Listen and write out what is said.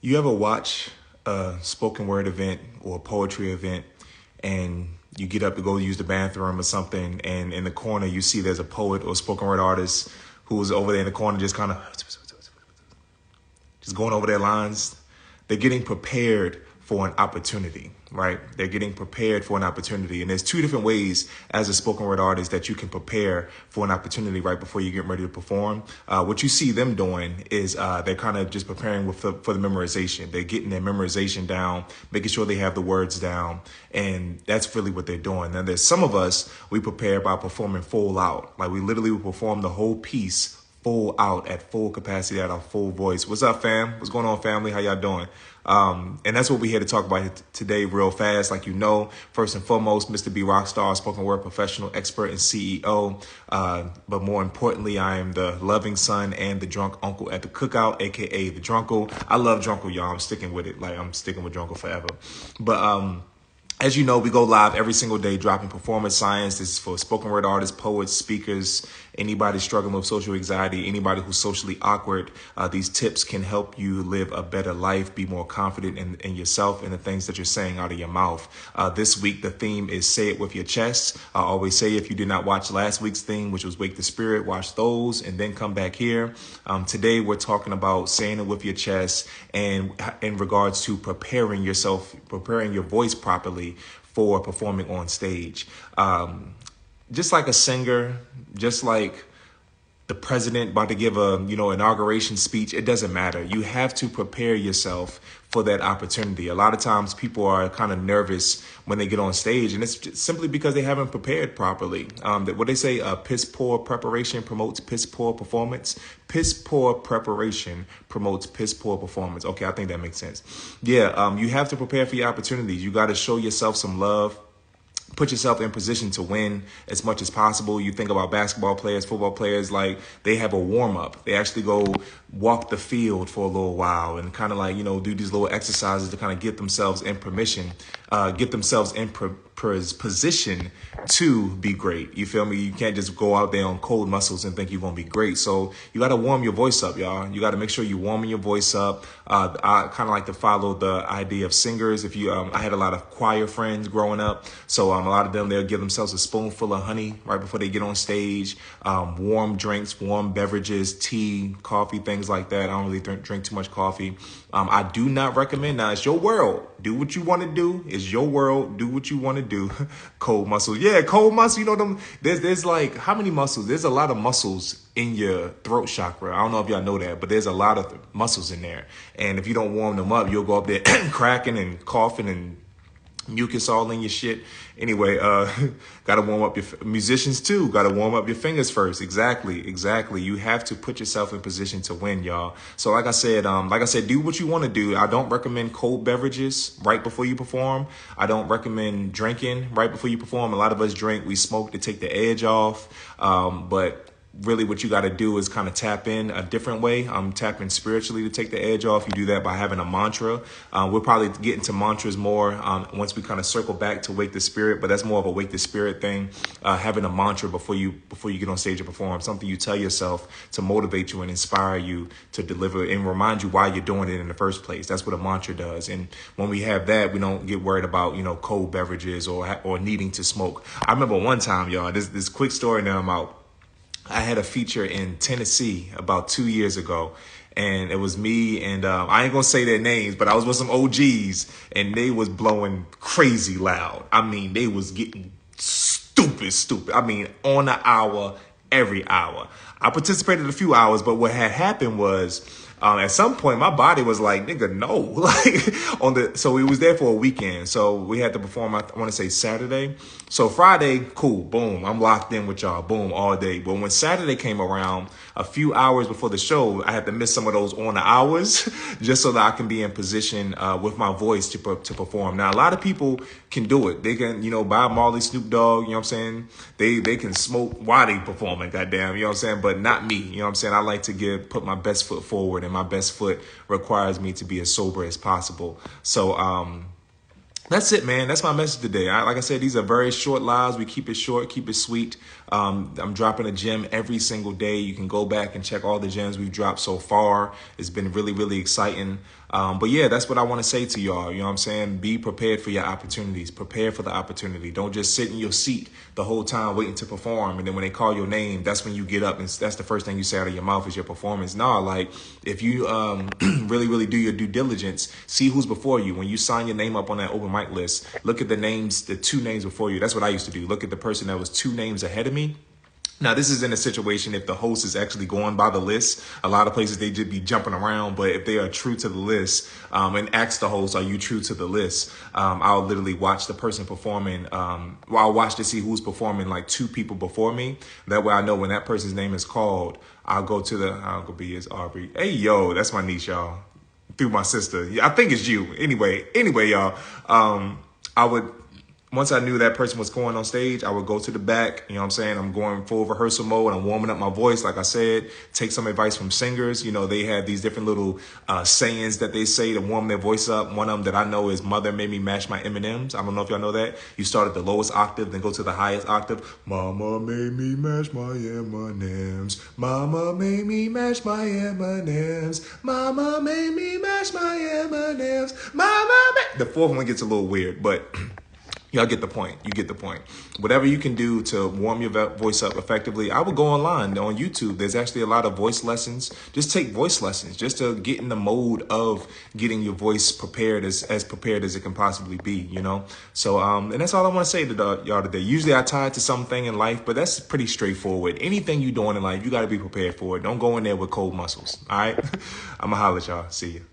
You ever watch a spoken word event or a poetry event and you get up to go use the bathroom or something, and in the corner you see there's a poet or spoken word artist who's over there in the corner just kind of just going over their lines? They're getting prepared for an opportunity, right? They're getting prepared for an opportunity. And there's two different ways as a spoken word artist that you can prepare for an opportunity right before you get ready to perform. What you see them doing is they're kind of just preparing for the memorization. They're getting their memorization down, making sure they have the words down. And that's really what they're doing. Now, there's some of us, we prepare by performing full out. Like we literally will perform the whole piece full out at full capacity, at our full voice. What's up, fam? What's going on, family? How y'all doing? And that's what we're here to talk about today real fast. Like, you know, first and foremost, Mr. B Rockstar, spoken word professional, expert, and CEO. But more importantly, I am the loving son and the drunk uncle at the cookout, aka the drunkle. I love drunkle, y'all. I'm sticking with it. Like, I'm sticking with drunkle forever. But as you know, we go live every single day, dropping performance science. This is for spoken word artists, poets, speakers, anybody struggling with social anxiety, anybody who's socially awkward. These tips can help you live a better life, be more confident in yourself and the things that you're saying out of your mouth. This week, the theme is Say It With Your Chest. I always say, if you did not watch last week's theme, which was Wake the Spirit, watch those and then come back here. Today, we're talking about saying it with your chest and in regards to preparing yourself, preparing your voice properly for performing on stage. Just like a singer, just like the president about to give a inauguration speech, it doesn't matter. You have to prepare yourself for that opportunity. A lot of times people are kind of nervous when they get on stage, and it's just simply because they haven't prepared properly. What they say, piss poor preparation promotes piss poor performance. Piss poor preparation promotes piss poor performance. Okay, I think that makes sense. Yeah, you have to prepare for your opportunities. You got to show yourself some love. Put yourself in position to win as much as possible. You think about basketball players, football players, like they have a warm up. They actually go walk the field for a little while and kind of like, do these little exercises to kind of get themselves in get themselves in position to be great. You feel me? You can't just go out there on cold muscles and think you're going to be great. So you got to warm your voice up, y'all. You got to make sure you're warming your voice up. I kind of like to follow the idea of singers. If you, I had a lot of choir friends growing up. So a lot of them, they'll give themselves a spoonful of honey right before they get on stage. Warm drinks, warm beverages, tea, coffee, things like that. I don't really drink too much coffee. I do not recommend. Now, it's your world. Do what you want to do. It's your world. Do what you want to do. Cold muscles. Yeah, cold muscles. Them. There's like, how many muscles? There's a lot of muscles in your throat chakra. I don't know if y'all know that, but there's a lot of muscles in there. And if you don't warm them up, you'll go up there cracking and coughing and mucus all in your shit. Anyway, gotta warm up your musicians too. Gotta warm up your fingers first. Exactly. You have to put yourself in position to win, y'all. So like I said, do what you want to do. I don't recommend cold beverages right before you perform. I don't recommend drinking right before you perform. A lot of us drink, we smoke to take the edge off. But really what you got to do is kind of tap in a different way. Tapping spiritually to take the edge off. You do that by having a mantra. We'll probably get into mantras more once we kind of circle back to Wake the Spirit, but that's more of a Wake the Spirit thing. Having a mantra before you get on stage and perform, something you tell yourself to motivate you and inspire you to deliver and remind you why you're doing it in the first place. That's what a mantra does. And when we have that, we don't get worried about, cold beverages or needing to smoke. I remember one time, y'all, this quick story now I'm out. I had a feature in Tennessee about 2 years ago, and it was me and I ain't gonna say their names, but I was with some OGs, and they was blowing crazy loud. I mean, they was getting stupid. I mean, on the hour, every hour. I participated a few hours, but what had happened was at some point my body was like, nigga, no. So we was there for a weekend. So we had to perform, I want to say Saturday. So Friday, cool, boom, I'm locked in with y'all, boom, all day. But when Saturday came around, a few hours before the show, I had to miss some of those on the hours just so that I can be in position with my voice to perform. Now, a lot of people can do it. They can, Bob Marley, Snoop Dogg, you know what I'm saying? They can smoke while they performing, goddamn, you know what I'm saying? But not me, you know what I'm saying? I like to put my best foot forward, and my best foot requires me to be as sober as possible. So, that's it, man. That's my message today. Like I said, these are very short lives. We keep it short, keep it sweet. I'm dropping a gem every single day. You can go back and check all the gems we've dropped so far. It's been really, really exciting. But yeah, that's what I want to say to y'all. You know what I'm saying? Be prepared for your opportunities. Prepare for the opportunity. Don't just sit in your seat the whole time waiting to perform. And then when they call your name, that's when you get up and that's the first thing you say out of your mouth is your performance. Nah, like if you really, really do your due diligence, see who's before you. When you sign your name up on that open mic list, look at the names, the 2 names before you. That's what I used to do. Look at the person that was 2 names ahead of me. Now, this is in a situation if the host is actually going by the list. A lot of places they just be jumping around, but if they are true to the list and ask the host, are you true to the list? I'll literally watch the person performing. I'll watch to see who's performing like 2 people before me. That way I know when that person's name is called, I'll go to I'll go be as Aubrey. Hey, yo, that's my niece, y'all. Through my sister. Yeah, I think it's you. Anyway, y'all, I would, once I knew that person was going on stage, I would go to the back. You know what I'm saying? I'm going full rehearsal mode. I'm warming up my voice. Like I said, take some advice from singers. You know, they have these different little sayings that they say to warm their voice up. One of them that I know is mother made me mash my M&Ms. I don't know if y'all know that. You start at the lowest octave, then go to the highest octave. Mama made me mash my M&Ms. Mama made me mash my M&Ms. Mama made me mash my M&Ms. The 4th one gets a little weird, but y'all get the point. You get the point. Whatever you can do to warm your voice up effectively, I would go online on YouTube. There's actually a lot of voice lessons. Just take voice lessons just to get in the mode of getting your voice prepared as prepared as it can possibly be, you know? So, and that's all I want to say to y'all today. Usually I tie it to something in life, but that's pretty straightforward. Anything you're doing in life, you got to be prepared for it. Don't go in there with cold muscles. All right. I'm going to holler at y'all. See you.